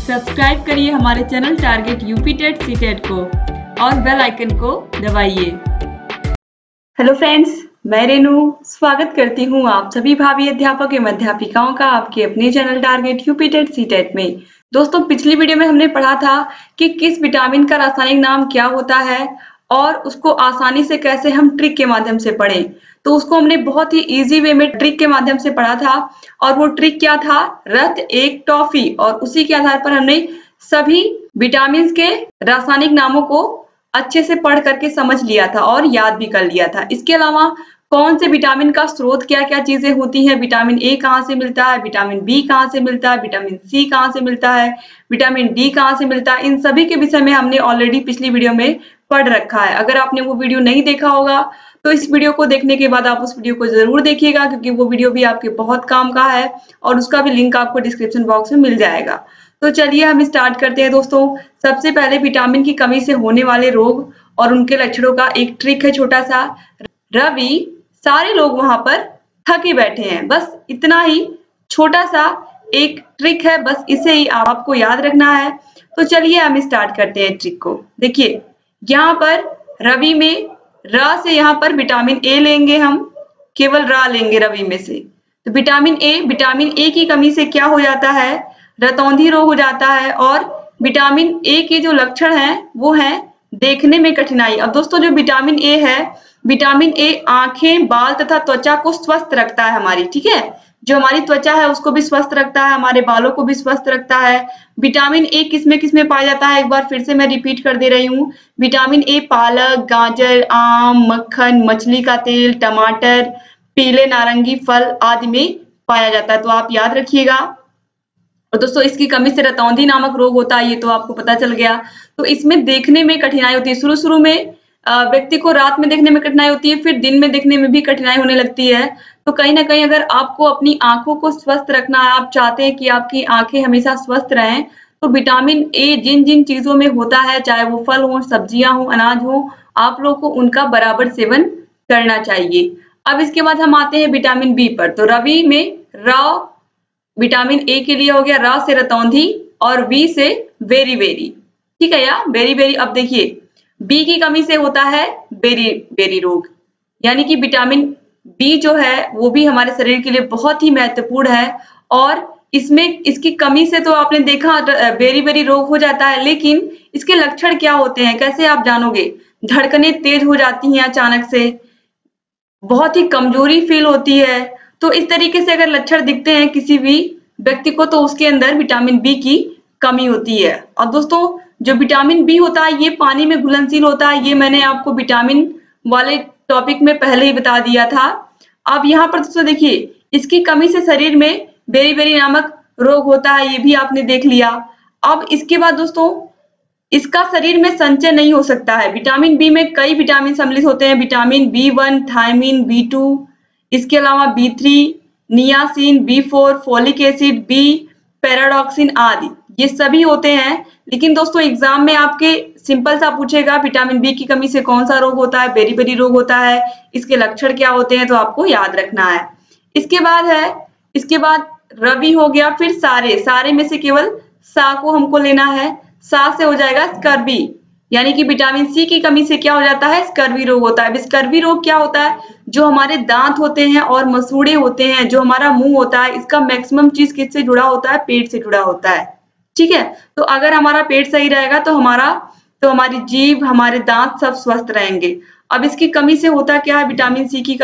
Subscribe करिए हमारे channel target UP TET C TET को और बेल आइकन को दबाइए। हेलो फ्रेंड्स, मैं रेनू स्वागत करती हूँ आप सभी भावी अध्यापक एवं अध्यापिकाओं का आपके अपने channel target UP TET C TET में। दोस्तों, पिछली वीडियो में हमने पढ़ा था कि किस विटामिन का रासायनिक नाम क्या होता है और उसको आसानी से कैसे हम ट्रिक के माध्यम से पढ़ें। तो उसको हमने बहुत ही इजी वे में ट्रिक के माध्यम से पढ़ा था और वो ट्रिक क्या था? रक्त एक टॉफी। और उसी के आधार पर हमने सभी विटामिन के रासायनिक नामों को अच्छे से पढ़ करके समझ लिया था और याद भी कर लिया था। इसके अलावा कौन से विटामिन का स्रोत क्या क्या चीजें होती हैं, विटामिन ए कहाँ से मिलता है, विटामिन बी कहाँ से मिलता है, विटामिन सी कहाँ से मिलता है, विटामिन डी कहाँ से मिलता है, इन सभी के विषय में हमने ऑलरेडी पिछली वीडियो में पढ़ रखा है। अगर आपने वो वीडियो नहीं देखा होगा तो इस वीडियो को देखने के बाद आप उस वीडियो को जरूर देखिएगा, क्योंकि वो वीडियो भी आपके बहुत काम का है और उसका भी लिंक आपको डिस्क्रिप्शन बॉक्स में मिल जाएगा। तो चलिए हम स्टार्ट करते हैं दोस्तों। सबसे पहले विटामिन की कमी से होने वाले रोग और उनके लक्षणों का एक ट्रिक है छोटा सा। रवि, सारे लोग वहां पर थके बैठे हैं, बस इतना ही छोटा सा एक ट्रिक है, बस इसे ही आपको याद रखना है। तो चलिए हम स्टार्ट करते हैं ट्रिक को। देखिए यहाँ पर रवि में र से यहाँ पर विटामिन ए लेंगे, हम केवल र लेंगे रवि में से। तो विटामिन ए की कमी से क्या हो जाता है? रतौंधी रोग हो जाता है। और विटामिन ए के जो लक्षण हैं वो है देखने में कठिनाई। अब दोस्तों जो विटामिन ए है, विटामिन ए आंखें, बाल तथा त्वचा को स्वस्थ रखता है हमारी, ठीक है। जो हमारी त्वचा है उसको भी स्वस्थ रखता है, हमारे बालों को भी स्वस्थ रखता है। विटामिन ए किसमें पाया जाता है? एक बार फिर से मैं रिपीट कर दे रही हूँ। विटामिन ए पालक, गाजर, आम, मक्खन, मछली का तेल, टमाटर, पीले नारंगी फल आदि में पाया जाता है। तो आप याद रखिएगा। और दोस्तों इसकी कमी से रतौंधी नामक रोग होता है, ये तो आपको पता चल गया। तो इसमें देखने में कठिनाई होती है। शुरू में व्यक्ति को रात में देखने में कठिनाई होती है, फिर दिन में देखने में भी कठिनाई होने लगती है। तो कहीं ना कहीं अगर आपको अपनी आंखों को स्वस्थ रखना है, आप चाहते हैं कि आपकी आंखें हमेशा स्वस्थ रहें, तो विटामिन ए जिन जिन चीजों में होता है, चाहे वो फल हो, सब्जियां हो, अनाज हो, आप लोगों को उनका बराबर सेवन करना चाहिए। अब इसके बाद हम आते हैं विटामिन बी पर। तो रवि में र विटामिन ए के लिए हो गया, र से रतौंधी और वी से वेरी वेरी, ठीक है या वेरी वेरी। अब देखिए बी की कमी से होता है बेरी बेरी रोग, यानी कि विटामिन बी जो है वो भी हमारे शरीर के लिए बहुत ही महत्वपूर्ण है। और इसमें इसकी कमी से तो आपने देखा बेरी बेरी रोग हो जाता है, लेकिन इसके लक्षण क्या होते हैं, कैसे आप जानोगे? धड़कनें तेज हो जाती हैं अचानक से, बहुत ही कमजोरी फील होती है। तो इस तरीके से अगर लक्षण दिखते हैं किसी भी व्यक्ति को, तो उसके अंदर विटामिन बी की कमी होती है। और दोस्तों जो विटामिन बी होता है ये पानी में घुलनशील होता है, ये मैंने आपको विटामिन वाले टॉपिक में पहले ही बता दिया था। अब यहाँ पर दोस्तों देखिए इसकी कमी से शरीर में बेरी बेरी नामक रोग होता है, ये भी आपने देख लिया। अब इसके बाद दोस्तों इसका शरीर में संचय नहीं हो सकता है। विटामिन बी में कई विटामिन सम्मिलित होते हैं, विटामिन बी1, थायमिन, बी2, इसके अलावा बी3, niacin, B four, folic acid, B, pyridoxine आदि, ये सभी होते हैं। लेकिन दोस्तों एग्जाम में आपके सिंपल सा पूछेगा विटामिन बी की कमी से कौन सा रोग होता है, बेरी बेरी रोग होता है, इसके लक्षण क्या होते हैं, तो आपको याद रखना है। इसके बाद रवि हो गया, फिर सारे में से केवल सा को हमको लेना है। सा से हो जाएगा स्कर्वी, यानी कि विटामिन सी की कमी से क्या हो जाता है? स्कर्वी रोग होता है। स्कर्वी रोग क्या होता है? जो हमारे दांत होते हैं और मसूड़े होते हैं, जो हमारा मुंह होता है, इसका मैक्सिमम चीज किससे जुड़ा होता है? पेट से जुड़ा होता है, ठीक है। तो अगर हमारा पेट सही रहेगा तो हमारी जीभ, हमारे दांत सब स्वस्थ रहेंगे। अब इसकी कमी से होता क्या है? विटामिन सी की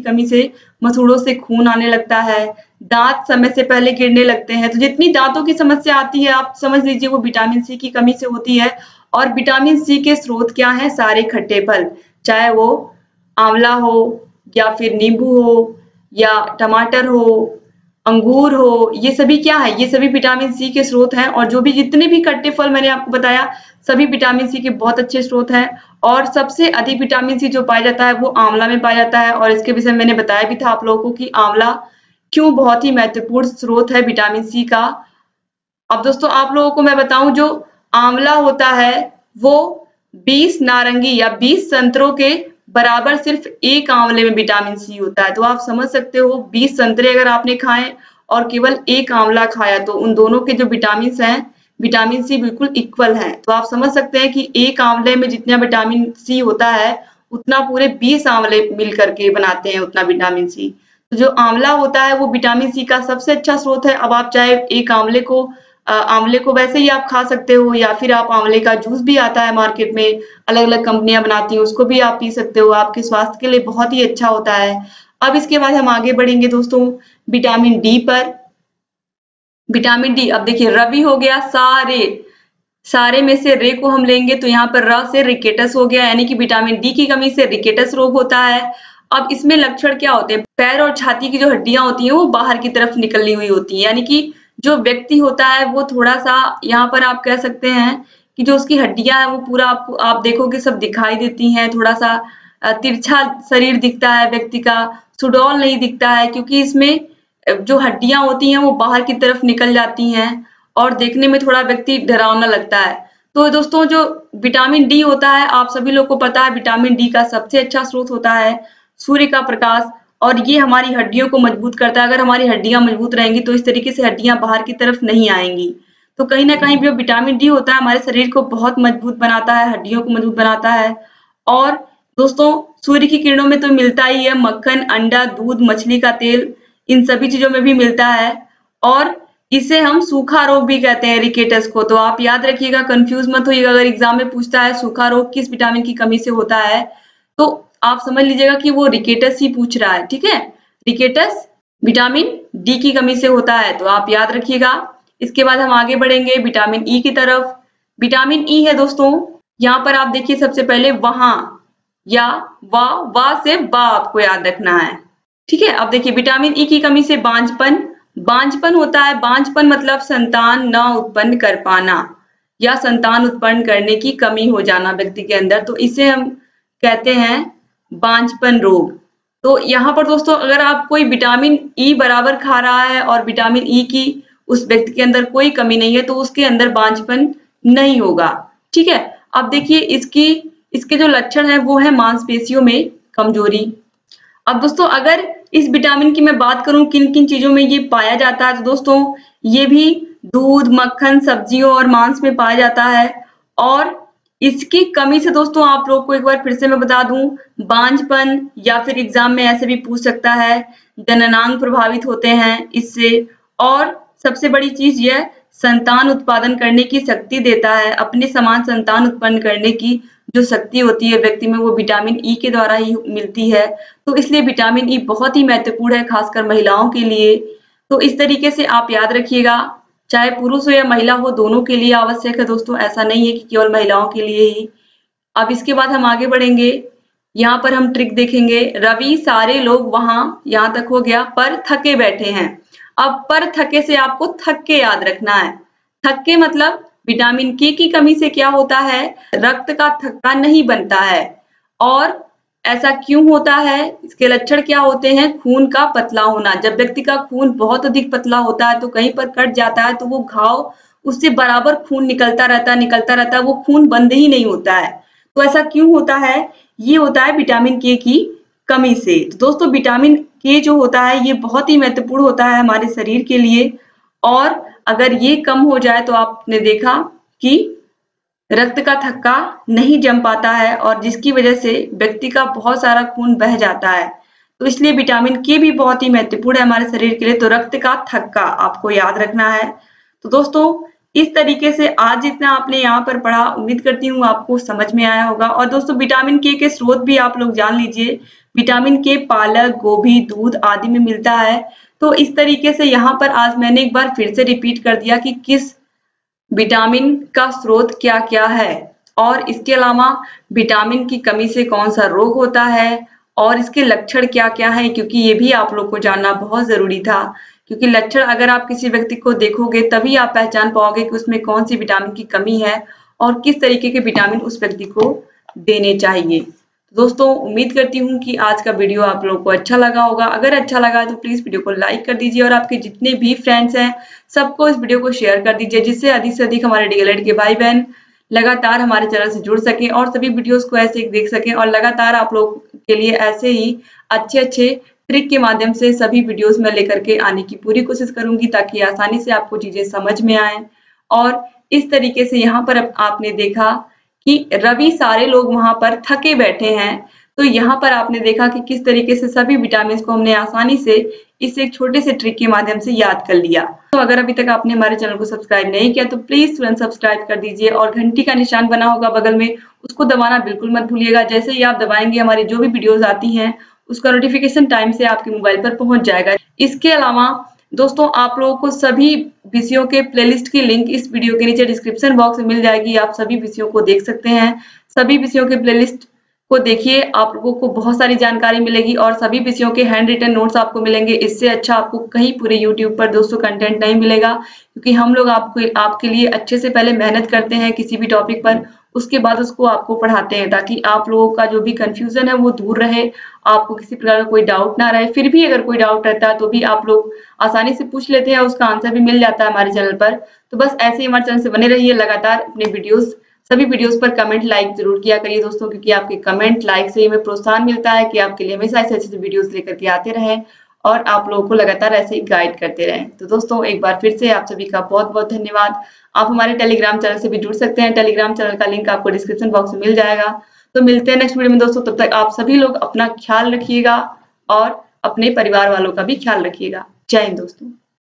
कमी से मसूड़ों से खून आने लगता है, दांत समय से पहले गिरने लगते हैं। तो जितनी दांतों की समस्या आती है आप समझ लीजिए वो विटामिन सी की कमी से होती है। और विटामिन सी के स्रोत क्या है? सारे खट्टे फल, चाहे वो आंवला हो या फिर नींबू हो या टमाटर हो, अंगूर हो, ये सभी क्या है? ये सभी विटामिन सी के स्रोत हैं। और जो भी जितने भी खट्टे फल मैंने आपको बताया सभी विटामिन सी के बहुत अच्छे स्रोत हैं। और सबसे अधिक विटामिन सी जो पाया जाता है वो आंवला में पाया जाता है। और इसके विषय में मैंने बताया भी था आप लोगों को कि आंवला क्यों बहुत ही महत्वपूर्ण स्रोत है विटामिन सी का। अब दोस्तों आप लोगों को मैं बताऊं, जो आंवला होता है वो 20 नारंगी या 20 संतरों के बराबर सिर्फ एक आंवले में विटामिन सी होता है। तो आप समझ सकते हो 20 संतरे अगर आपने खाए और केवल एक आंवला खाया तो उन दोनों के जो विटामिन हैं, विटामिन सी बिल्कुल इक्वल हैं। तो आप समझ सकते हैं कि एक आंवले में जितना विटामिन सी होता है उतना पूरे 20 आंवले मिल करके बनाते हैं उतना विटामिन सी। तो जो आंवला होता है वो विटामिन सी का सबसे अच्छा स्रोत है। अब आप चाहे एक आंवले को वैसे ही आप खा सकते हो, या फिर आप आंवले का जूस भी आता है मार्केट में, अलग अलग कंपनियां बनाती हैं, उसको भी आप पी सकते हो, आपके स्वास्थ्य के लिए बहुत ही अच्छा होता है। अब इसके बाद हम आगे बढ़ेंगे दोस्तों विटामिन डी पर। विटामिन डी, अब देखिए रवि हो गया, सारे सारे में से रे को हम लेंगे तो यहाँ पर र से रिकेटस हो गया, यानी कि विटामिन डी की कमी से रिकेटस रोग होता है। अब इसमें लक्षण क्या होते हैं? पैर और छाती की जो हड्डियां होती हैं वो बाहर की तरफ निकली हुई होती हैं, यानी कि जो व्यक्ति होता है वो थोड़ा सा, यहाँ पर आप कह सकते हैं कि जो उसकी हड्डियां हैं वो पूरा आपको आप देखोगे सब दिखाई देती हैं, थोड़ा सा तिरछा शरीर दिखता है व्यक्ति का, सुडौल नहीं दिखता है, क्योंकि इसमें जो हड्डियां होती हैं वो बाहर की तरफ निकल जाती हैं और देखने में थोड़ा व्यक्ति डरावना लगता है। तो दोस्तों जो विटामिन डी होता है, आप सभी लोग को पता है विटामिन डी का सबसे अच्छा स्रोत होता है सूर्य का प्रकाश, और ये हमारी हड्डियों को मजबूत करता है। अगर हमारी हड्डियां मजबूत रहेंगी तो इस तरीके से हड्डियां बाहर की तरफ नहीं आएंगी। तो कहीं ना कहीं जो विटामिन डी होता है हमारे शरीर को बहुत मजबूत बनाता है, हड्डियों को मजबूत बनाता है। और दोस्तों सूर्य की किरणों में तो मिलता ही है, मक्खन, अंडा, दूध, मछली का तेल, इन सभी चीजों में भी मिलता है। और इसे हम सूखा रोग भी कहते हैं, रिकेटस को। तो आप याद रखिएगा, कंफ्यूज मत होइएगा, अगर एग्जाम में पूछता है सूखा रोग किस विटामिन की कमी से होता है तो आप समझ लीजिएगा कि वो रिकेटस ही पूछ रहा है, ठीक है। रिकेटस विटामिन डी की कमी से होता है, तो आप याद रखिएगा। इसके बाद हम आगे बढ़ेंगे विटामिन ई की तरफ। विटामिन ई है दोस्तों, यहाँ पर आप देखिए सबसे पहले वहां या वा से बा आपको याद रखना है, ठीक है। अब देखिए विटामिन ई की कमी से बांझपन होता है। बांझपन मतलब संतान न उत्पन्न कर पाना या संतान उत्पन्न करने की कमी हो जाना व्यक्ति के अंदर, तो इसे हम कहते हैं बांझपन रोग। तो यहाँ पर दोस्तों अगर आप कोई विटामिन ई बराबर खा रहा है और विटामिन ई की उस व्यक्ति के अंदर कोई कमी नहीं है तो उसके अंदर बांझपन नहीं होगा, ठीक है। अब देखिए इसके जो लक्षण है वो है मांसपेशियों में कमजोरी। अब दोस्तों अगर इस विटामिन की मैं बात करूं किन किन चीजों में ये पाया जाता है, तो दोस्तों ये भी दूध, मक्खन, सब्जियों और मांस में पाया जाता है। और इसकी कमी से दोस्तों आप लोग को एक बार फिर से मैं बता दूं, बांझपन, या फिर एग्जाम में ऐसे भी पूछ सकता है जननांग प्रभावित होते हैं इससे। और सबसे बड़ी चीज यह संतान उत्पादन करने की शक्ति देता है, अपने समान संतान उत्पन्न करने की जो शक्ति होती है व्यक्ति में वो विटामिन ई के द्वारा ही मिलती है। तो इसलिए विटामिन ई बहुत ही महत्वपूर्ण है, खासकर महिलाओं के लिए। तो इस तरीके से आप याद रखिएगा, चाहे पुरुष हो या महिला हो दोनों के लिए आवश्यक है दोस्तों, ऐसा नहीं है कि केवल महिलाओं के लिए ही। अब इसके बाद हम आगे बढ़ेंगे, यहाँ पर हम ट्रिक देखेंगे। रवि सारे लोग वहां, यहाँ तक हो गया, पर थके बैठे हैं। अब पर थके से आपको थक के याद रखना है। थक के मतलब विटामिन के की कमी से क्या होता है, रक्त का थक्का नहीं बनता है। और ऐसा क्यों होता है, इसके लक्षण क्या होते हैं, खून का पतला होना। जब व्यक्ति का खून बहुत अधिक पतला होता है तो कहीं पर कट जाता है तो वो घाव, उससे बराबर खून निकलता रहता है, वो खून बंद ही नहीं होता है। तो ऐसा क्यों होता है, ये होता है विटामिन के की कमी से। तो दोस्तों विटामिन के जो होता है ये बहुत ही महत्वपूर्ण होता है हमारे शरीर के लिए। और अगर ये कम हो जाए तो आपने देखा कि रक्त का थक्का नहीं जम पाता है और जिसकी वजह से व्यक्ति का बहुत सारा खून बह जाता है। तो इसलिए विटामिन के भी बहुत ही महत्वपूर्ण है हमारे शरीर के लिए। तो रक्त का थक्का आपको याद रखना है। तो दोस्तों इस तरीके से आज जितना आपने यहाँ पर पढ़ा, उम्मीद करती हूँ आपको समझ में आया होगा। और दोस्तों विटामिन के स्रोत भी आप लोग जान लीजिए। विटामिन के पालक, गोभी, दूध आदि में मिलता है। तो इस तरीके से यहाँ पर आज मैंने एक बार फिर से रिपीट कर दिया कि किस विटामिन का स्रोत क्या क्या है, और इसके अलावा विटामिन की कमी से कौन सा रोग होता है और इसके लक्षण क्या क्या है, क्योंकि ये भी आप लोग को जानना बहुत जरूरी था। क्योंकि लक्षण अगर आप किसी व्यक्ति को देखोगे तभी आप पहचान पाओगे कि उसमें कौन सी विटामिन की कमी है और किस तरीके के विटामिन उस व्यक्ति को देने चाहिए। दोस्तों उम्मीद करती हूँ कि आज का वीडियो आप लोगों को अच्छा लगा होगा। अगर अच्छा लगा तो प्लीज वीडियो को लाइक कर दीजिए और आपके जितने भी फ्रेंड्स हैं सबको इस वीडियो को शेयर कर दीजिए, जिससे अधिक से अधिक हमारे डीएलएड के भाई बहन लगातार हमारे चैनल से जुड़ सके और सभी वीडियोस को ऐसे देख सकें और लगातार आप लोग के लिए ऐसे ही अच्छे ट्रिक के माध्यम से सभी वीडियोस में लेकर के आने की पूरी कोशिश करूंगी ताकि आसानी से आपको चीजें समझ में आए। और इस तरीके से यहाँ पर आपने देखा कि रवि सारे लोग वहां पर थके बैठे हैं, तो यहाँ पर आपने देखा कि किस तरीके से सभी विटामिन को हमने आसानी से इस एक छोटे से ट्रिक के माध्यम से याद कर लिया। तो अगर अभी तक आपने हमारे चैनल को सब्सक्राइब नहीं किया तो प्लीज तुरंत सब्सक्राइब कर दीजिए और घंटी का निशान बना होगा बगल में, उसको दबाना बिल्कुल मत भूलिएगा। जैसे ही आप दबाएंगे हमारी जो भी वीडियोस आती हैं उसका नोटिफिकेशन टाइम से आपके मोबाइल पर पहुंच जाएगा। इसके अलावा दोस्तों आप लोगों को सभी विषयों के प्लेलिस्ट की लिंक इस वीडियो के नीचे डिस्क्रिप्शन बॉक्स में मिल जाएगी। आप सभी विषयों को देख सकते हैं। सभी विषयों के प्लेलिस्ट को देखिए, आप लोगों को बहुत सारी जानकारी मिलेगी और सभी विषयों के हैंड रिटन नोट्स आपको मिलेंगे। इससे अच्छा आपको कहीं पूरे YouTube पर दोस्तों कंटेंट नहीं मिलेगा, क्योंकि हम लोग आपके लिए अच्छे से पहले मेहनत करते हैं किसी भी टॉपिक पर, उसके बाद उसको आपको पढ़ाते हैं ताकि आप लोगों का जो भी कंफ्यूजन है वो दूर रहे, आपको किसी प्रकार का कोई डाउट ना रहे। फिर भी अगर कोई डाउट रहता है तो भी आप लोग आसानी से पूछ लेते हैं, उसका आंसर भी मिल जाता है हमारे चैनल पर। तो बस ऐसे ही हमारे चैनल से बने रहिए, लगातार अपने सभी वीडियोस पर कमेंट लाइक जरूर किया करिए दोस्तों, क्योंकि आपके कमेंट लाइक से ही हमें प्रोत्साहन मिलता है कि आपके लिए हमेशा ऐसे अच्छे वीडियोस लेकर के आते रहें और आप लोगों को लगातार ऐसे ही गाइड करते रहें। तो दोस्तों एक बार फिर से आप सभी का बहुत बहुत धन्यवाद। आप हमारे टेलीग्राम चैनल से भी जुड़ सकते हैं, टेलीग्राम चैनल का लिंक आपको डिस्क्रिप्शन बॉक्स में मिल जाएगा। तो मिलते हैं नेक्स्ट वीडियो में दोस्तों, तब तक आप सभी लोग अपना ख्याल रखिएगा और अपने परिवार वालों का भी ख्याल रखिएगा। जय हिंद दोस्तों।